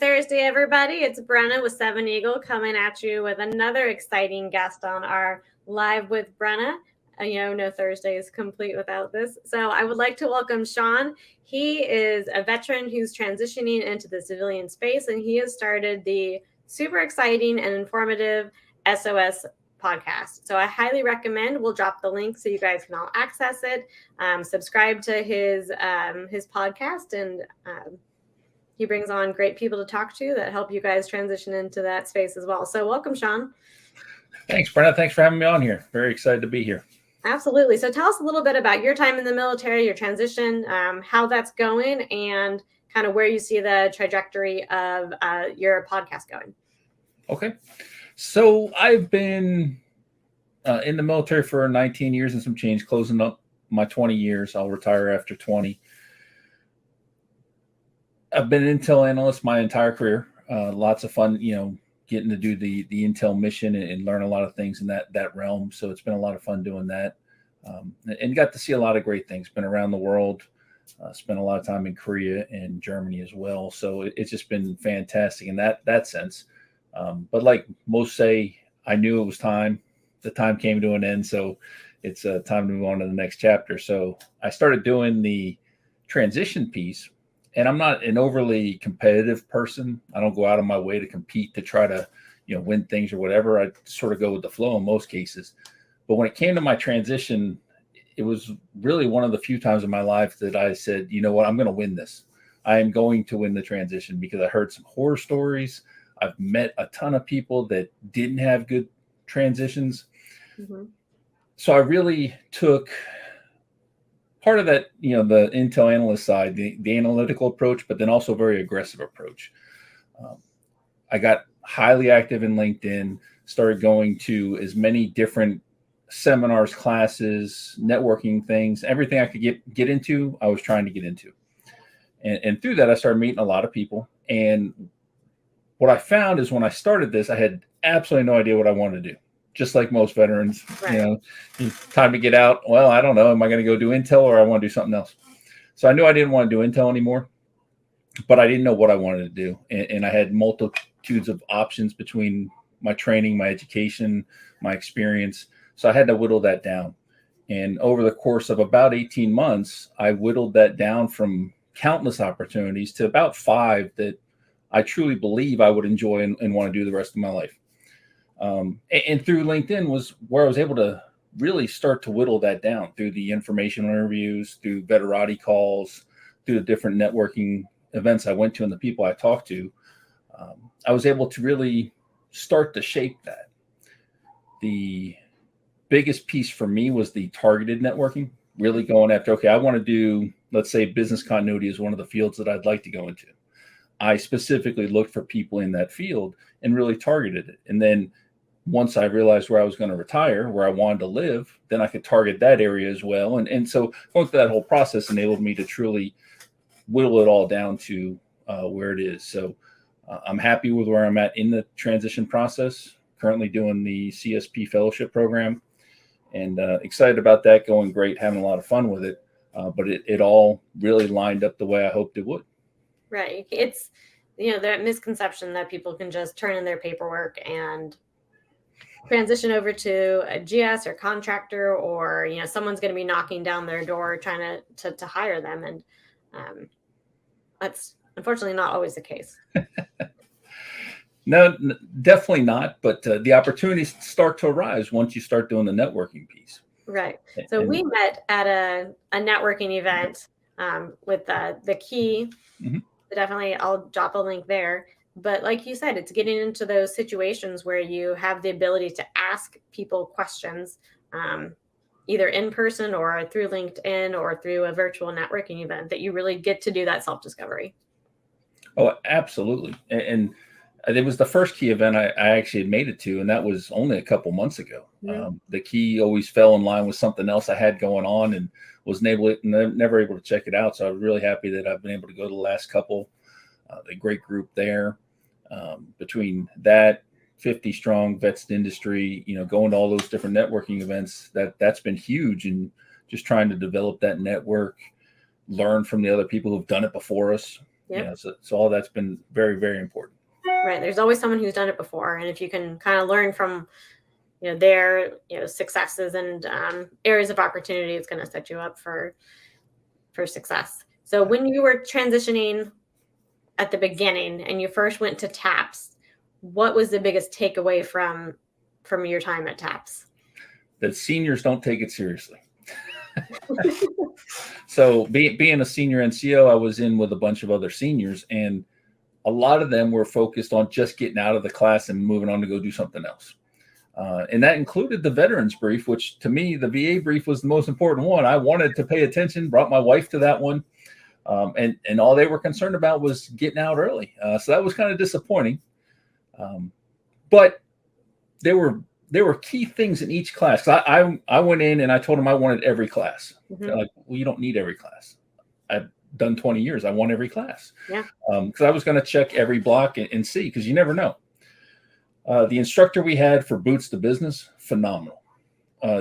Thursday, everybody. It's Brenna with Seven Eagle coming at you with another exciting guest on our Live with Brenna. No Thursday is complete without this. So I would like to welcome Shawn. He is a veteran who's transitioning into the civilian space, and he has started the super exciting and informative S.O.S podcast. So I highly recommend. We'll drop the link so you guys can all access it. Subscribe to his podcast, and he brings on great people to talk to that help you guys transition into that space as well. So welcome, Shawn. Thanks, Brenna. Thanks for having me on here. Very excited to be here. Absolutely. So tell us a little bit about your time in the military, your transition, how that's going, and kind of where you see the trajectory of your podcast going. Okay. So I've been in the military for 19 years and some change, closing up my 20 years. I'll retire after 20. I've been an intel analyst my entire career. Lots of fun, getting to do the intel mission and learn a lot of things in that realm. So it's been a lot of fun doing that, and got to see a lot of great things. Been around the world, spent a lot of time in Korea and Germany as well. So it's just been fantastic in that sense. But like most say, I knew it was time. The time came to an end, so it's time to move on to the next chapter. So I started doing the transition piece. And I'm not an overly competitive person. I don't go out of my way to compete to try to, win things or whatever. I sort of go with the flow in most cases. But when it came to my transition, it was really one of the few times in my life that I said, you know what, I'm going to win this. I am going to win the transition because I heard some horror stories. I've met a ton of people that didn't have good transitions. Mm-hmm. So I really took part of that, the intel analyst side, the analytical approach, but then also a very aggressive approach. I got highly active in LinkedIn, started going to as many different seminars, classes, networking things, everything I could get into, I was trying to get into. And through that, I started meeting a lot of people. And what I found is when I started this, I had absolutely no idea what I wanted to do. Just like most veterans, right. Time to get out. Well, I don't know. Am I going to go do intel or I want to do something else? So I knew I didn't want to do intel anymore, but I didn't know what I wanted to do. And I had multitudes of options between my training, my education, my experience. So I had to whittle that down. And over the course of about 18 months, I whittled that down from countless opportunities to about 5 that I truly believe I would enjoy and want to do the rest of my life. And through LinkedIn was where I was able to really start to whittle that down through the informational interviews, through veterati calls, through the different networking events I went to and the people I talked to. I was able to really start to shape that. The biggest piece for me was the targeted networking, really going after, okay, I want to do, let's say business continuity is one of the fields that I'd like to go into. I specifically looked for people in that field and really targeted it. And then once I realized where I was going to retire, where I wanted to live, then I could target that area as well. And so going through that whole process enabled me to truly whittle it all down to where it is. So I'm happy with where I'm at in the transition process, currently doing the CSP fellowship program, and excited about that, going great, having a lot of fun with it. But it all really lined up the way I hoped it would. Right. It's, that misconception that people can just turn in their paperwork and transition over to a GS or contractor, or, someone's going to be knocking down their door trying to hire them. And that's unfortunately not always the case. No, definitely not. But the opportunities start to arise once you start doing the networking piece. Right. So we met at a networking event with the key. Mm-hmm. Definitely, I'll drop a link there. But like you said, it's getting into those situations where you have the ability to ask people questions, either in person or through LinkedIn or through a virtual networking event, that you really get to do that self-discovery. Oh, absolutely. And it was the first key event I actually had made it to, and that was only a couple months ago. Mm-hmm. The key always fell in line with something else I had going on and was never able to check it out. So I'm really happy that I've been able to go to the last couple. A great group there. Between that, 50 strong vets industry, going to all those different networking events, that's been huge. And just trying to develop that network, learn from the other people who've done it before us. Yep. So all that's been very, very important. Right. There's always someone who's done it before. And if you can kind of learn from, their, successes and areas of opportunity, it's going to set you up for success. So when you were transitioning at the beginning and you first went to TAPS, what was the biggest takeaway from your time at TAPS? That seniors don't take it seriously. So being a senior NCO, I was in with a bunch of other seniors, and a lot of them were focused on just getting out of the class and moving on to go do something else. And that included the veterans brief, which to me, the VA brief was the most important one. I wanted to pay attention, brought my wife to that one. And all they were concerned about was getting out early. So that was kind of disappointing. But there were key things in each class. I went in and I told them I wanted every class. Mm-hmm. They're like, well, you don't need every class. I've done 20 years. I want every class. Yeah. Because I was going to check every block and see, because you never know. The instructor we had for Boots to Business, phenomenal.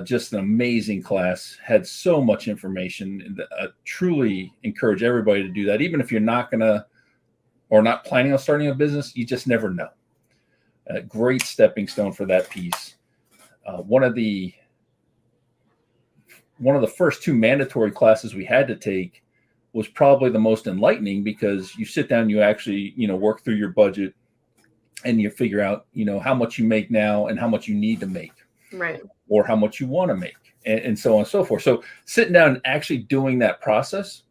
Just an amazing class, had so much information. And truly encourage everybody to do that. Even if you're not going to, or not planning on starting a business, you just never know. A great stepping stone for that piece. One of the first two mandatory classes we had to take was probably the most enlightening, because you sit down, you actually, work through your budget, and you figure out, how much you make now and how much you need to make. Right. Or how much you want to make, and so on and so forth. So sitting down and actually doing that process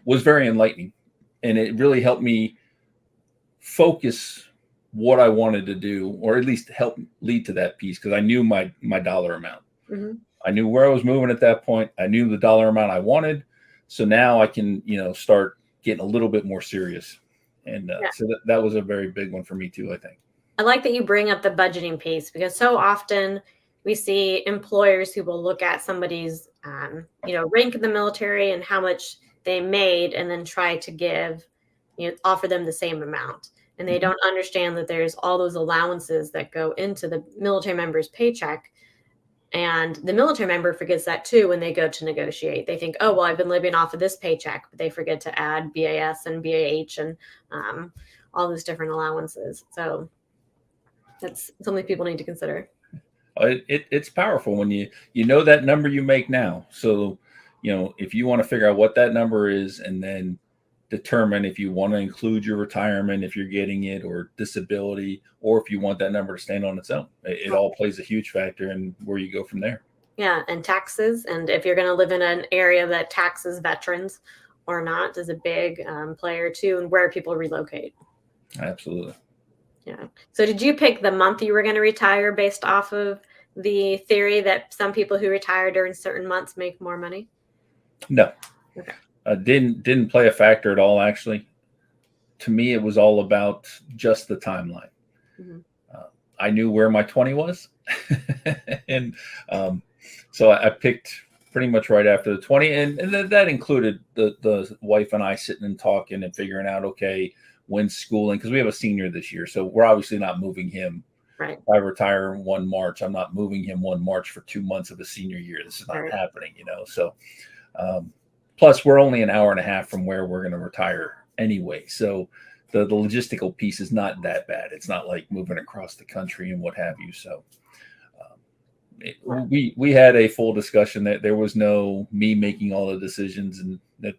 was very enlightening. And it really helped me focus what I wanted to do, or at least help lead to that piece, because I knew my dollar amount. Mm-hmm. I knew where I was moving at that point. I knew the dollar amount I wanted. So now I can, start getting a little bit more serious. And so that was a very big one for me too, I think. I like that you bring up the budgeting piece, because so often we see employers who will look at somebody's, rank in the military and how much they made, and then try to give, offer them the same amount. And they don't understand that there's all those allowances that go into the military member's paycheck. And the military member forgets that too when they go to negotiate. They think, oh, well, I've been living off of this paycheck, but they forget to add BAS and BAH and all those different allowances. So that's something people need to consider. It's powerful when you know that number you make now. So, if you want to figure out what that number is, and then determine if you want to include your retirement, if you're getting it, or disability, or if you want that number to stand on its own, it all plays a huge factor in where you go from there. Yeah. And taxes. And if you're going to live in an area that taxes veterans or not, is a big player too, and where people relocate. Absolutely. Yeah. So did you pick the month you were going to retire based off of the theory that some people who retire during certain months make more money? No. Okay. Didn't play a factor at all, actually. To me, it was all about just the timeline. Mm-hmm. I knew where my 20 was. And so I picked pretty much right after the 20. And that included the wife and I sitting and talking and figuring out, okay, when's schooling, because we have a senior this year, so we're obviously not moving him. Right. If I retire 1 March, I'm not moving him 1 March for 2 months of a senior year. This is not happening, So, plus we're only an hour and a half from where we're going to retire anyway. So the logistical piece is not that bad. It's not like moving across the country and what have you. So we had a full discussion that there was no me making all the decisions, and that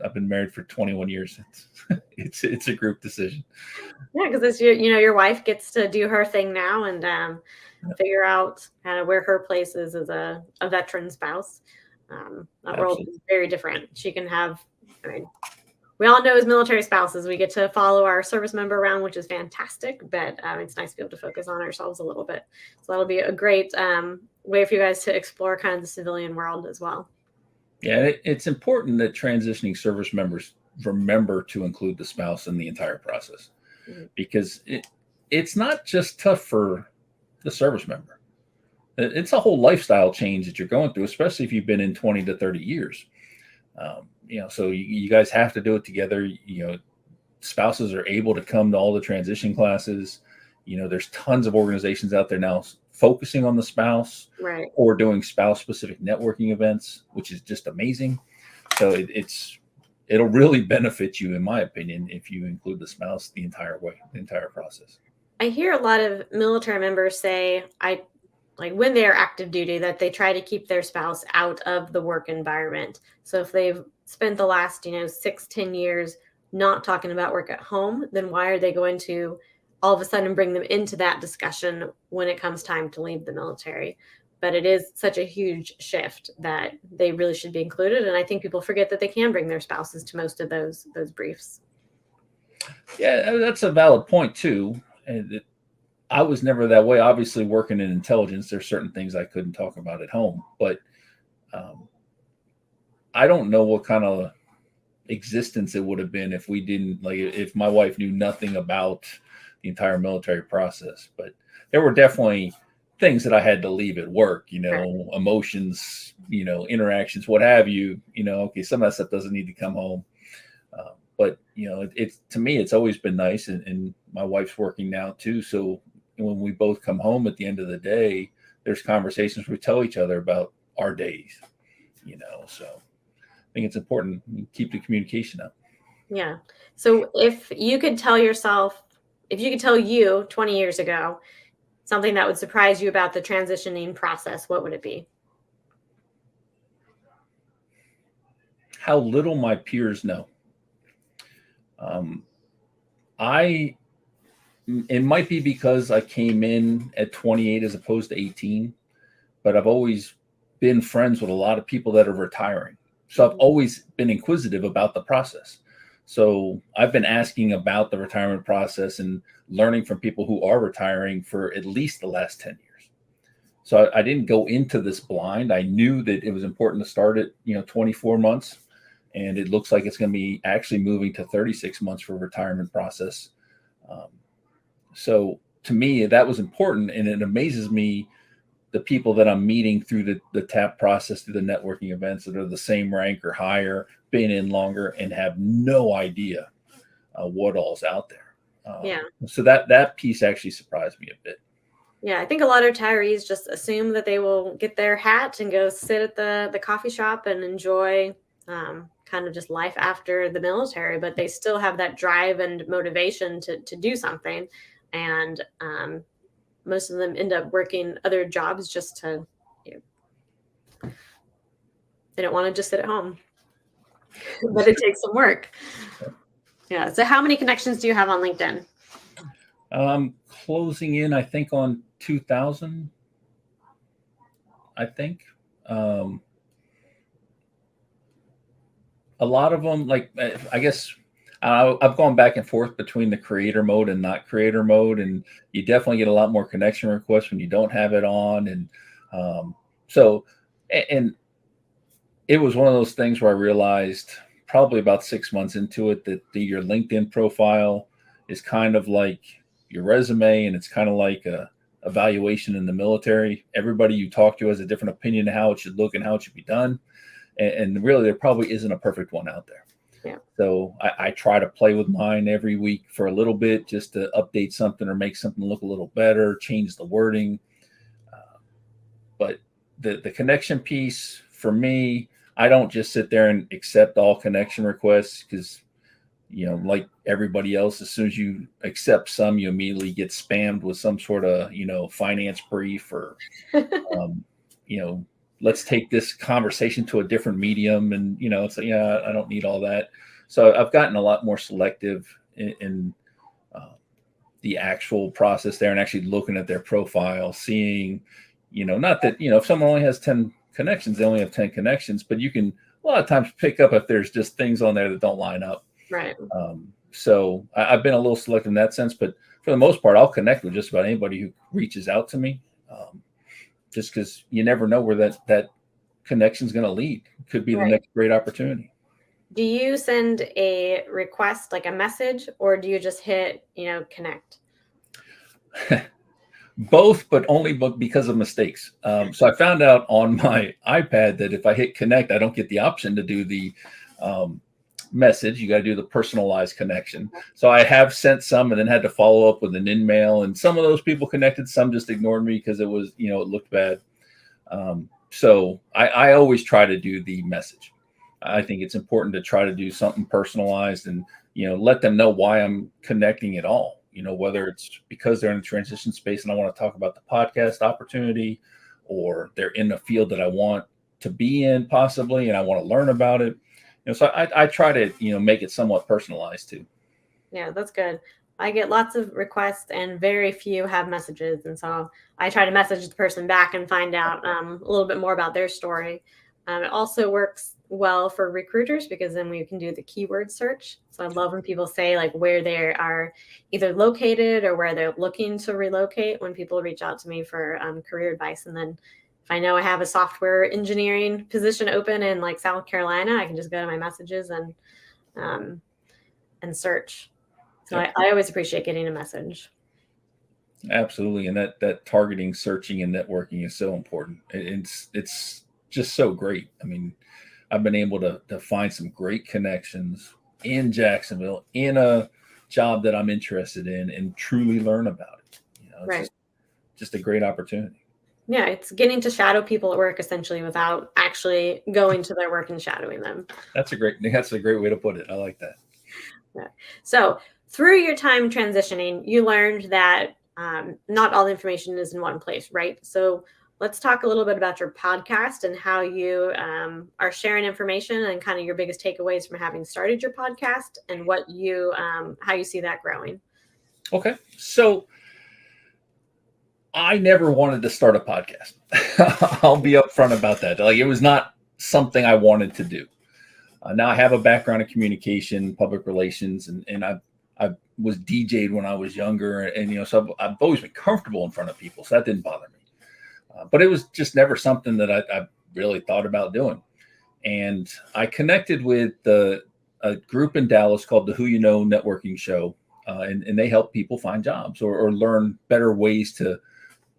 I've been married for 21 years. It's a group decision. Yeah, because it's your wife gets to do her thing now and figure out kind of where her place is as a veteran spouse. That world is very different. She can have. We all know as military spouses, we get to follow our service member around, which is fantastic. But it's nice to be able to focus on ourselves a little bit. So that'll be a great way for you guys to explore kind of the civilian world as well. Yeah, it's important that transitioning service members remember to include the spouse in the entire process, because it's not just tough for the service member. It's a whole lifestyle change that you're going through, especially if you've been in 20 to 30 years. So you guys have to do it together. Spouses are able to come to all the transition classes. There's tons of organizations out there now focusing on the spouse, right, or doing spouse specific networking events, which is just amazing. So it'll really benefit you, in my opinion, if you include the spouse the entire way, the entire process. I hear a lot of military members say, I like when they're active duty, that they try to keep their spouse out of the work environment. So if they've spent the last, 6-10 years not talking about work at home, then why are they going to all of a sudden bring them into that discussion when it comes time to leave the military? But it is such a huge shift that they really should be included. And I think people forget that they can bring their spouses to most of those briefs. Yeah, that's a valid point too. And I was never that way. Obviously, working in intelligence, there's certain things I couldn't talk about at home. But I don't know what kind of existence it would have been if we didn't, like, if my wife knew nothing about the entire military process. But there were definitely things that I had to leave at work, emotions, interactions, what have you. Okay, some of that stuff doesn't need to come home. But it's, to me, it's always been nice, and my wife's working now too. So when we both come home at the end of the day, there's conversations we tell each other about our days. So I think it's important to keep the communication up. Yeah. So if you could tell you 20 years ago something that would surprise you about the transitioning process, what would it be? How little my peers know. It might be because I came in at 28 as opposed to 18, but I've always been friends with a lot of people that are retiring. So I've always been inquisitive about the process. So I've been asking about the retirement process and learning from people who are retiring for at least the last 10 years. So I didn't go into this blind. I knew that it was important to start at 24 months. And it looks like it's going to be actually moving to 36 months for retirement process. So to me, that was important. And it amazes me, the people that I'm meeting through the TAP process, through the networking events, that are the same rank or higher, been in longer, and have no idea what all's out there. So that piece actually surprised me a bit. Yeah, I think a lot of retirees just assume that they will get their hat and go sit at the coffee shop and enjoy kind of just life after the military, but they still have that drive and motivation to do something. And most of them end up working other jobs just to, they don't want to just sit at home, but it takes some work. Yeah. So how many connections do you have on LinkedIn? Closing in, I think, on 2,000, I think. A lot of them, like, I guess I've gone back and forth between the creator mode and not creator mode, and you definitely get a lot more connection requests when you don't have it on. And and it was one of those things where I realized probably about 6 months into it that your LinkedIn profile is kind of like your resume, and it's kind of like a evaluation in the military. Everybody you talk to has a different opinion of how it should look and how it should be done. And really, there probably isn't a perfect one out there. Yeah. So I try to play with mine every week for a little bit, just to update something or make something look a little better, change the wording. But the connection piece, for me, I don't just sit there and accept all connection requests, because, like everybody else, as soon as you accept some, you immediately get spammed with some sort of, finance brief, or, let's take this conversation to a different medium. And, it's like, yeah, I don't need all that. So I've gotten a lot more selective in the actual process there, and actually looking at their profile, seeing, not that, if someone only has 10 connections, they only have 10 connections, but you can a lot of times pick up if there's just things on there that don't line up. Right. So I've been a little selective in that sense, but for the most part, I'll connect with just about anybody who reaches out to me. Just because you never know where that connection is going to lead. Could be the next great opportunity. Do you send a request, like a message, or do you just hit, connect? Both, but only because of mistakes. So I found out on my iPad that if I hit connect, I don't get the option to do the message. You got to do the personalized connection. So I have sent some and then had to follow up with an in-mail, and some of those people connected, some just ignored me because it was, it looked bad. So I always try to do the message. I think it's important to try to do something personalized and, let them know why I'm connecting at all, whether it's because they're in a transition space and I want to talk about the podcast opportunity, or they're in a field that I want to be in possibly, and I want to learn about it. So I try to, make it somewhat personalized too. Yeah, that's good. I get lots of requests and very few have messages. And so I try to message the person back and find out a little bit more about their story. It also works well for recruiters because then we can do the keyword search. So I love when people say like where they are either located or where they're looking to relocate when people reach out to me for career advice. And then if I know I have a software engineering position open in like South Carolina, I can just go to my messages um, and search. So I always appreciate getting a message. Absolutely. And that targeting, searching, and networking is so important. It's just so great. I mean, I've been able to find some great connections in Jacksonville in a job that I'm interested in and truly learn about it. It's Right. just a great opportunity. Yeah, it's getting to shadow people at work essentially without actually going to their work and shadowing them. That's a great way to put it. I like that. Yeah. So through your time transitioning, you learned that not all the information is in one place, right? So let's talk a little bit about your podcast and how you are sharing information and kind of your biggest takeaways from having started your podcast and what you how you see that growing. Okay. So I never wanted to start a podcast. I'll be upfront about that. Like, it was not something I wanted to do. Now I have a background in communication, public relations, and I was DJ'd when I was younger, and so I've always been comfortable in front of people, so that didn't bother me. But it was just never something that I really thought about doing. And I connected with a group in Dallas called the Who You Know Networking Show, and they help people find jobs or learn better ways to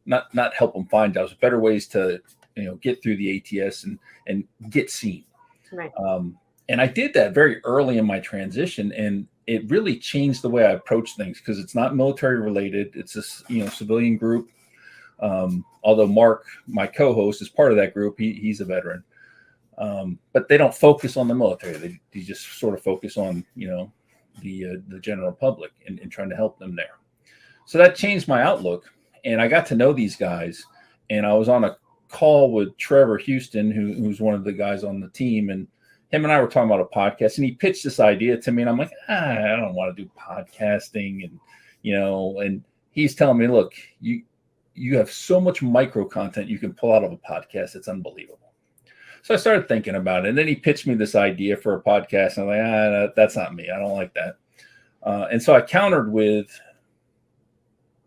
not help them find jobs, but better ways to get through the ATS and get seen. Right. And I did that very early in my transition, and it really changed the way I approach things because it's not military related. It's a civilian group. Although Mark, my co-host, is part of that group. He's a veteran, but they don't focus on the military. They just sort of focus on the general public and trying to help them there. So that changed my outlook, and I got to know these guys. And I was on a call with Trevor Houston, who's one of the guys on the team, and him and I were talking about a podcast, and he pitched this idea to me, and I'm like, I don't want to do podcasting, and he's telling me, look, you have so much micro content you can pull out of a podcast. It's unbelievable. So I started thinking about it, and then he pitched me this idea for a podcast, and I'm like, that's not me. I don't like that. And so I countered with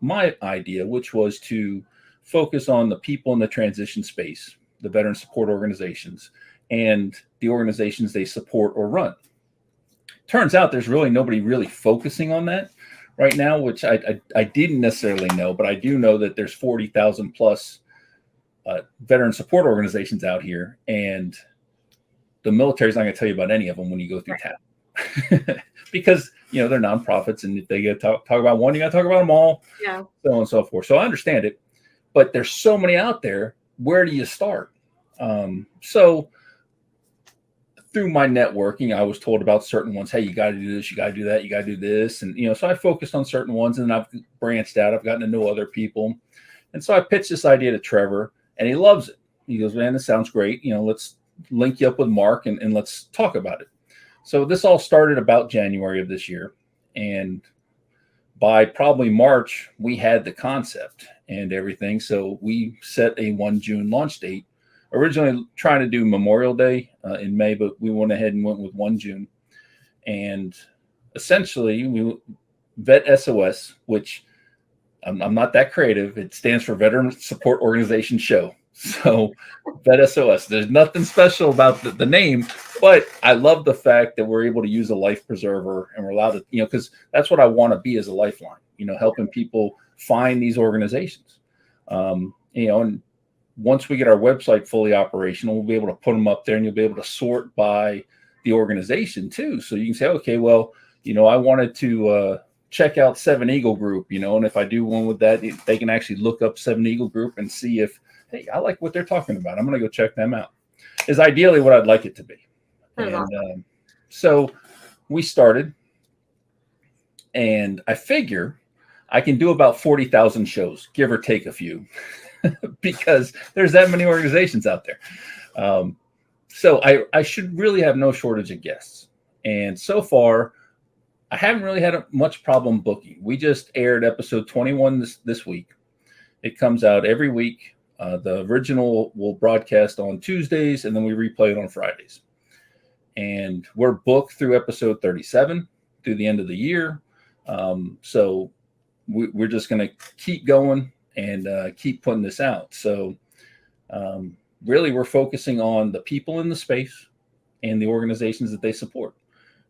my idea, which was to focus on the people in the transition space, the veteran support organizations, and the organizations they support or run. Turns out there's really nobody really focusing on that right now, which I didn't necessarily know, but I do know that there's 40,000 plus veteran support organizations out here, and the military is not going to tell you about any of them when you go through TAP. Because they're nonprofits, and if they get talk about one, you got to talk about them all, Yeah. so on and so forth. So I understand it, but there's so many out there. Where do you start? So through my networking, I was told about certain ones. Hey, you got to do this, you got to do that, you got to do this, and so I focused on certain ones, and I've branched out. I've gotten to know other people, and so I pitched this idea to Trevor, and he loves it. He goes, "Man, this sounds great. Let's link you up with Mark, and let's talk about it." So this all started about January of this year, and by probably March, we had the concept and everything. So we set a 1 June launch date. Originally trying to do Memorial Day in May, but we went ahead and went with 1 June. And essentially, we vet S.O.S, which I'm not that creative. It stands for Veteran Support Organization Show. So vet S.O.S. There's nothing special about the name, but I love the fact that we're able to use a life preserver, and we're allowed to, because that's what I want to be as a lifeline, helping people find these organizations. And once we get our website fully operational, we'll be able to put them up there, and you'll be able to sort by the organization too. So you can say, okay, well, I wanted to check out Seven Eagle Group, and if I do one with that, they can actually look up Seven Eagle Group and see if, hey, I like what they're talking about. I'm going to go check them out. Is ideally what I'd like it to be. That is And awesome. so we started, and I figure I can do about 40,000 shows, give or take a few, because there's that many organizations out there. So I should really have no shortage of guests. And so far, I haven't really had much problem booking. We just aired episode 21 this week. It comes out every week. The original will broadcast on Tuesdays, and then we replay it on Fridays. And we're booked through episode 37 through the end of the year. So we're just going to keep going and keep putting this out. So really, we're focusing on the people in the space and the organizations that they support.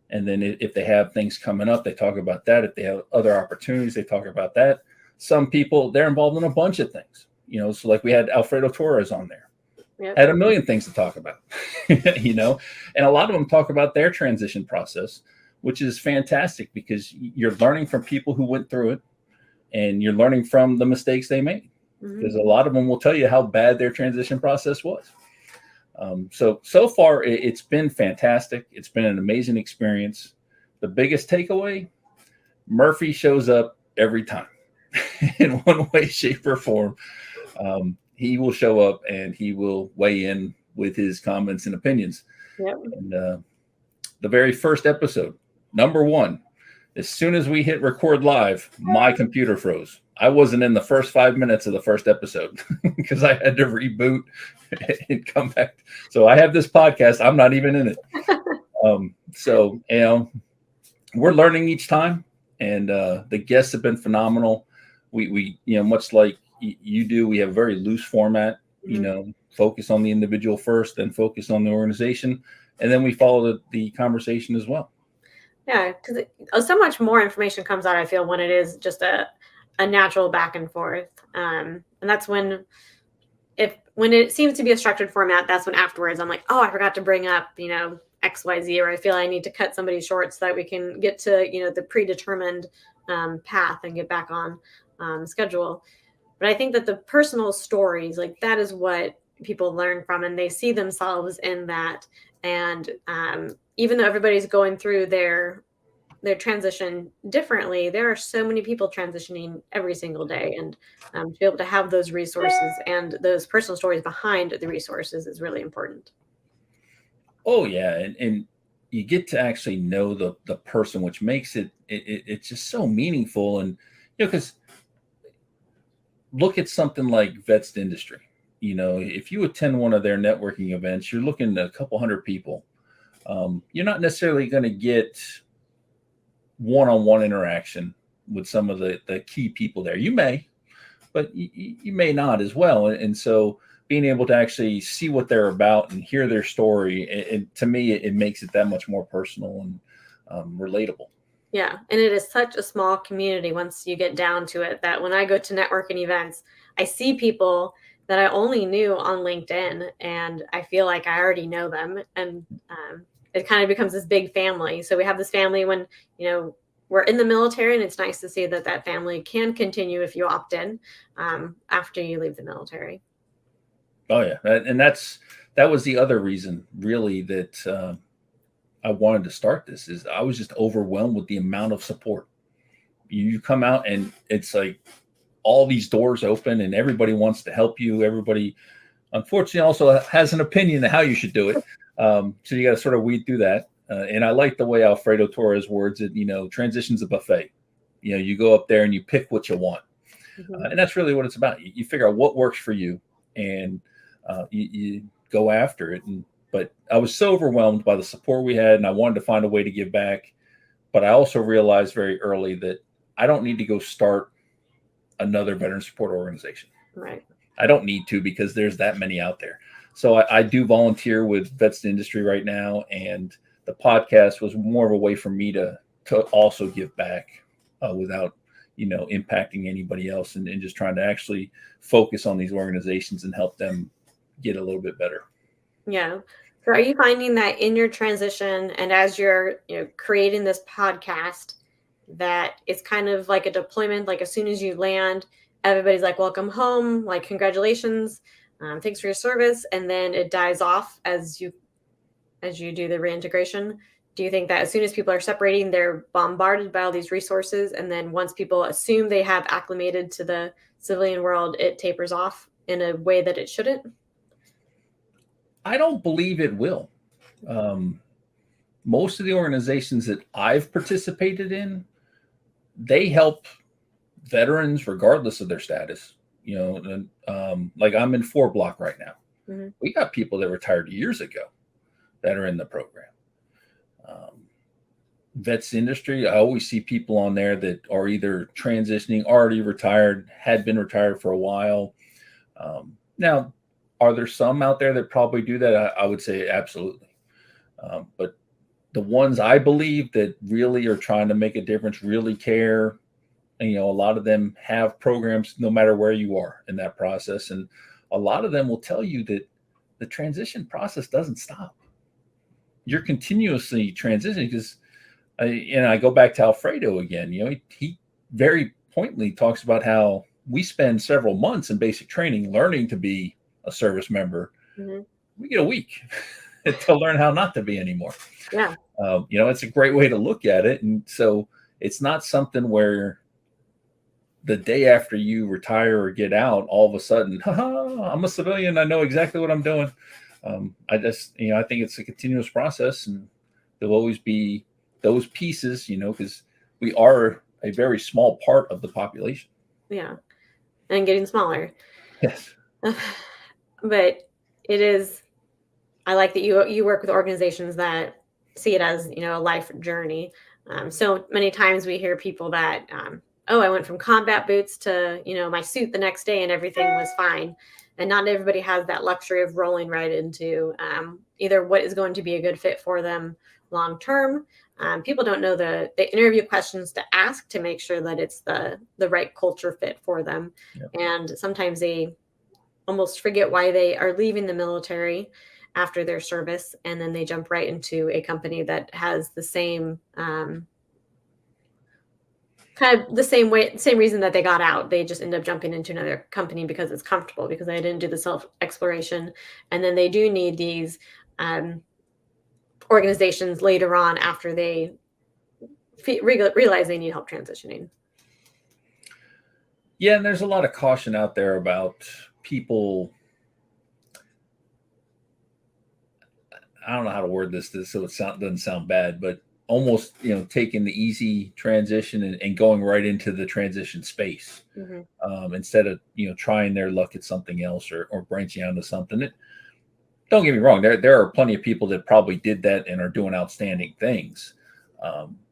And then if they have things coming up, they talk about that. If they have other opportunities, they talk about that. Some people, they're involved in a bunch of things, so like we had Alfredo Torres on there. Yep. Had a million things to talk about, and a lot of them talk about their transition process, which is fantastic because you're learning from people who went through it, and you're learning from the mistakes they made, because a lot of them will tell you how bad their transition process was. So far, it's been fantastic. It's been an amazing experience. The biggest takeaway, Murphy shows up every time in one way, shape, or form. He will show up and he will weigh in with his comments and opinions. Yep. And the very first episode, number 1, as soon as we hit record live, my computer froze. I wasn't in the first 5 minutes of the first episode because I had to reboot and come back. So I have this podcast. I'm not even in it. So, we're learning each time, and the guests have been phenomenal. We much like you do, we have a very loose format, focus on the individual first, then focus on the organization. And then we follow the conversation as well. Yeah, because so much more information comes out, I feel, when it is just a natural back and forth. And that's when it seems to be a structured format, that's when afterwards I'm like, oh, I forgot to bring up, XYZ, or I feel I need to cut somebody short so that we can get to, the predetermined path and get back on schedule. But I think that the personal stories, like, that is what people learn from, and they see themselves in that. And even though everybody's going through their transition differently, there are so many people transitioning every single day, and to be able to have those resources and those personal stories behind the resources is really important. Oh yeah, and you get to actually know the person, which makes it's just so meaningful. And because look at something like Vets Industry. If you attend one of their networking events, you're looking at a couple hundred people. You're not necessarily going to get one-on-one interaction with some of the key people there. You may, but you may not as well. And so being able to actually see what they're about and hear their story, and to me, it makes it that much more personal and relatable. Yeah. And it is such a small community once you get down to it, that when I go to networking events, I see people that I only knew on LinkedIn, and I feel like I already know them. And it kind of becomes this big family. So we have this family when, we're in the military, and it's nice to see that family can continue if you opt in after you leave the military. Oh yeah. And that was the other reason really that I wanted to start this. Is I was just overwhelmed with the amount of support. You come out and it's like all these doors open and everybody wants to help you. Everybody, unfortunately, also has an opinion of how you should do it. So you got to sort of weed through that. And I like the way Alfredo Torres words it. Transition's a buffet. You go up there and you pick what you want. Mm-hmm. And that's really what it's about. You figure out what works for you, and you go after it. But I was so overwhelmed by the support we had, and I wanted to find a way to give back. But I also realized very early that I don't need to go start another veteran support organization. Right. I don't need to, because there's that many out there. So I do volunteer with Vets Industry right now, and the podcast was more of a way for me to also give back without impacting anybody else, and just trying to actually focus on these organizations and help them get a little bit better. Yeah. So are you finding that in your transition, and as you're creating this podcast, that it's kind of like a deployment, like as soon as you land, everybody's like, welcome home, like, congratulations, thanks for your service, and then it dies off as as you do the reintegration? Do you think that as soon as people are separating, they're bombarded by all these resources, and then once people assume they have acclimated to the civilian world, it tapers off in a way that it shouldn't? I don't believe it will. Most of the organizations that I've participated in, they help veterans regardless of their status. You know, and, like I'm in 4 block right now. Mm-hmm. We got people that retired years ago that are in the program. Vets industry, I always see people on there that are either transitioning, already retired, had been retired for a while. Now, are there some out there that probably do that? I would say absolutely. But the ones I believe that really are trying to make a difference, really care, and, you know, a lot of them have programs no matter where you are in that process. And a lot of them will tell you that the transition process doesn't stop. You're continuously transitioning because, I go back to Alfredo again. You know, he very pointedly talks about how we spend several months in basic training learning to be a service member. Mm-hmm. We get a week to learn how not to be anymore. Yeah. You know, it's a great way to look at it. And so it's not something where the day after you retire or get out, all of a sudden, I'm a civilian. I know exactly what I'm doing. I just, I think it's a continuous process, and there'll always be those pieces, because we are a very small part of the population. Yeah. And getting smaller. Yes. But it is, I like that you work with organizations that see it as, a life journey. So many times we hear people that, I went from combat boots to, my suit the next day and everything was fine. And not everybody has that luxury of rolling right into either what is going to be a good fit for them long term. People don't know the interview questions to ask to make sure that it's the right culture fit for them. Yep. And sometimes they almost forget why they are leaving the military after their service, and then they jump right into a company that has the same kind of the same reason that they got out. They just end up jumping into another company because it's comfortable, because they didn't do the self exploration. And then they do need these organizations later on after they realize they need help transitioning. Yeah, and there's a lot of caution out there about people. I don't know how to word this so it doesn't sound bad, but almost taking the easy transition and going right into the transition space, instead of trying their luck at something else or branching out into something. Don't get me wrong, there are plenty of people that probably did that and are doing outstanding things,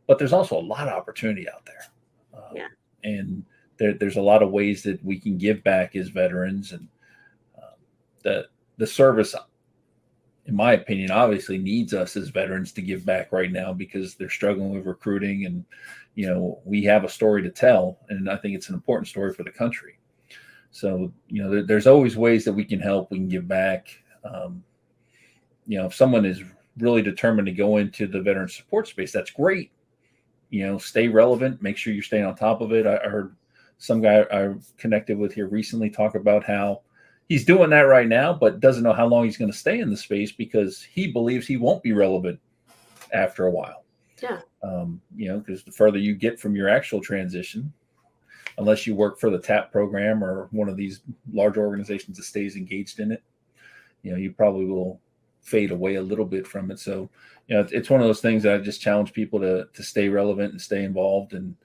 but there's also a lot of opportunity out there. And there's a lot of ways that we can give back as veterans, and the service, in my opinion, obviously needs us as veterans to give back right now, because they're struggling with recruiting, and we have a story to tell, and I think it's an important story for the country. So there's always ways that we can help, we can give back. If someone is really determined to go into the veteran support space, that's great. Stay relevant, make sure you're staying on top of it. I heard some guy I connected with here recently talk about how he's doing that right now, but doesn't know how long he's going to stay in the space, because he believes he won't be relevant after a while. Yeah. Because the further you get from your actual transition, unless you work for the TAP program or one of these large organizations that stays engaged in it, you probably will fade away a little bit from it. So, it's one of those things that I just challenge people to stay relevant and stay involved, and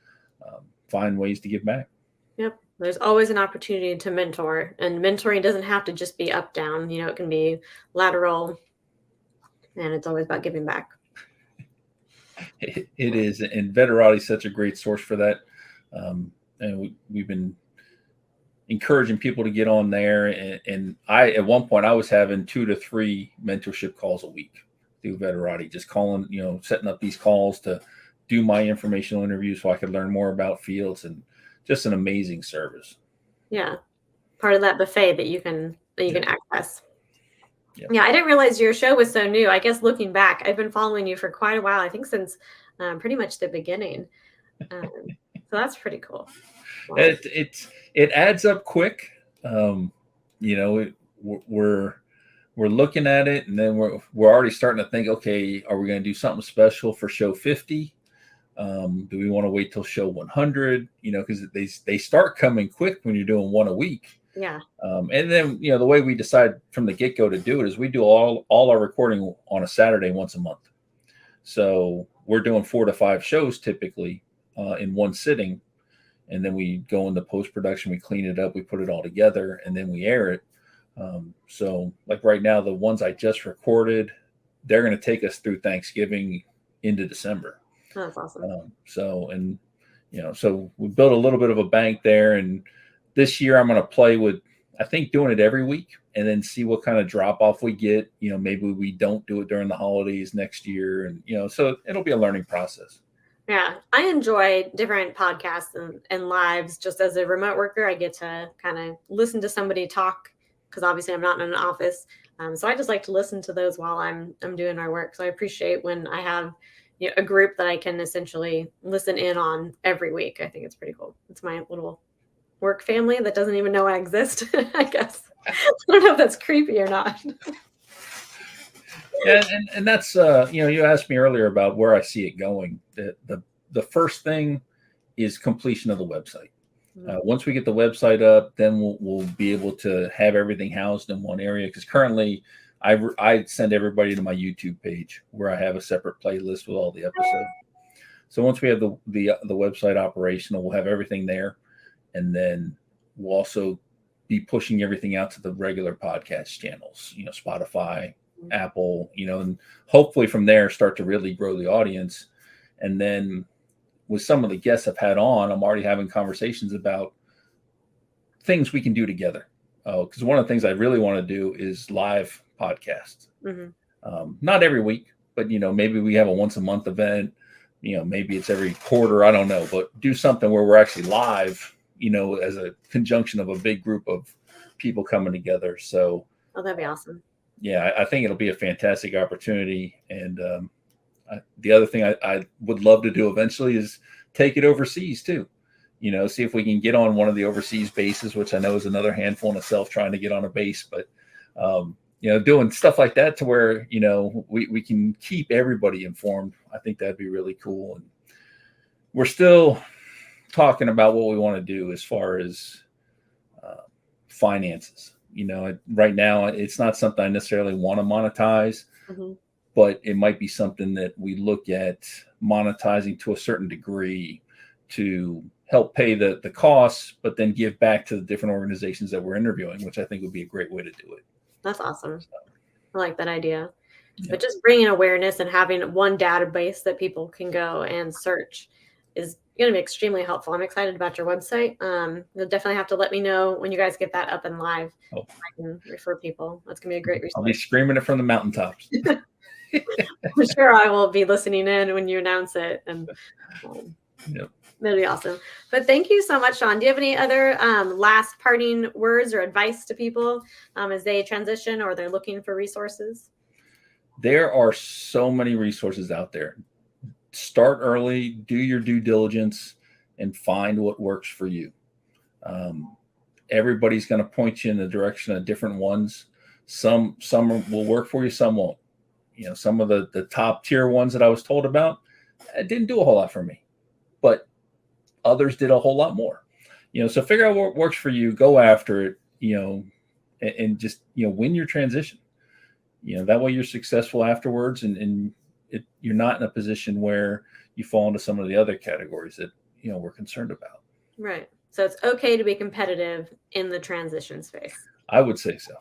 find ways to give back. Yep. There's always an opportunity to mentor, and mentoring doesn't have to just be up, down, it can be lateral, and it's always about giving back. It is. And Veterati is such a great source for that. And we've been encouraging people to get on there. And at one point I was having 2 to 3 mentorship calls a week through Veterati, just calling, setting up these calls to do my informational interviews so I could learn more about fields, and just an amazing service. Yeah. Part of that buffet that you can access. Yeah. I didn't realize your show was so new. I guess looking back, I've been following you for quite a while. I think since pretty much the beginning. So that's pretty cool. Wow. It adds up quick. We're we're looking at it, and then we're already starting to think, okay, are we going to do something special for show 50? Do we want to wait till show 100? Because they start coming quick when you're doing one a week. Yeah. And then the way we decide from the get-go to do it is we do all our recording on a Saturday once a month. So we're doing 4 to 5 shows typically in one sitting, and then we go into post-production, we clean it up, we put it all together, and then we air it. So like right now, the ones I just recorded, they're going to take us through Thanksgiving into December. That's awesome. So we built a little bit of a bank there, and this year I'm going to play with, I think, doing it every week and then see what kind of drop off we get. Maybe we don't do it during the holidays next year, and so it'll be a learning process. Yeah, I enjoy different podcasts and lives. Just as a remote worker, I get to kind of listen to somebody talk, because obviously I'm not in an office. So I just like to listen to those while I'm doing my work. So I appreciate when I have a group that I can essentially listen in on every week. I think it's pretty cool. It's my little work family that doesn't even know I exist, I guess. I don't know if that's creepy or not. Yeah, and that's you asked me earlier about where I see it going. The first thing is completion of the website. Once we get the website up, then we'll be able to have everything housed in one area. Because currently, I send everybody to my YouTube page where I have a separate playlist with all the episodes. So once we have the website operational, we'll have everything there, and then we'll also be pushing everything out to the regular podcast channels. Spotify, Apple. And hopefully from there start to really grow the audience. And then with some of the guests I've had on, I'm already having conversations about things we can do together. Because one of the things I really want to do is live podcasts. Mm-hmm. Not every week, but maybe we have a once a month event. Maybe it's every quarter. I don't know, but do something where we're actually live. As a conjunction of a big group of people coming together. So, that'd be awesome. Yeah, I think it'll be a fantastic opportunity. And the other thing I would love to do eventually is take it overseas too. See if we can get on one of the overseas bases, which I know is another handful in itself, trying to get on a base. But doing stuff like that to where we can keep everybody informed. I think that'd be really cool. And we're still talking about what we want to do as far as finances. Right now it's not something I necessarily want to monetize, mm-hmm. but it might be something that we look at monetizing to a certain degree to help pay the costs, but then give back to the different organizations that we're interviewing, which I think would be a great way to do it. That's awesome. I like that idea. Yeah. But just bringing awareness and having one database that people can go and search is going to be extremely helpful. I'm excited about your website. You'll definitely have to let me know when you guys get that up and live. I can refer people. That's going to be a great resource. I'll be screaming it from the mountaintops. I'm sure I will be listening in when you announce it. And yep. That'll be awesome. But thank you so much, Shawn. Do you have any other last parting words or advice to people as they transition or they're looking for resources? There are so many resources out there. Start early, do your due diligence, and find what works for you. Everybody's going to point you in the direction of different ones. Some will work for you, some won't. Some of the top tier ones that I was told about, it didn't do a whole lot for me, but others did a whole lot more. So figure out what works for you, go after it, and just, win your transition. That way you're successful afterwards, and you're not in a position where you fall into some of the other categories that, we're concerned about. Right. So it's okay to be competitive in the transition space. I would say so.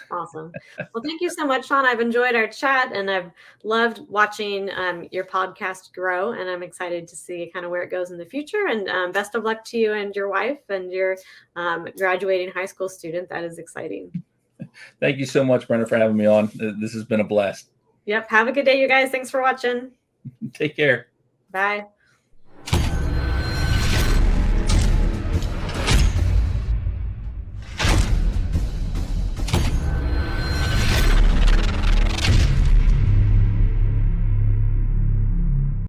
Awesome. Well, thank you so much, Shawn. I've enjoyed our chat, and I've loved watching your podcast grow, and I'm excited to see kind of where it goes in the future. And best of luck to you and your wife and your graduating high school student. That is exciting. Thank you so much, Brenna, for having me on. This has been a blast. Yep. Have a good day, you guys. Thanks for watching. Take care. Bye.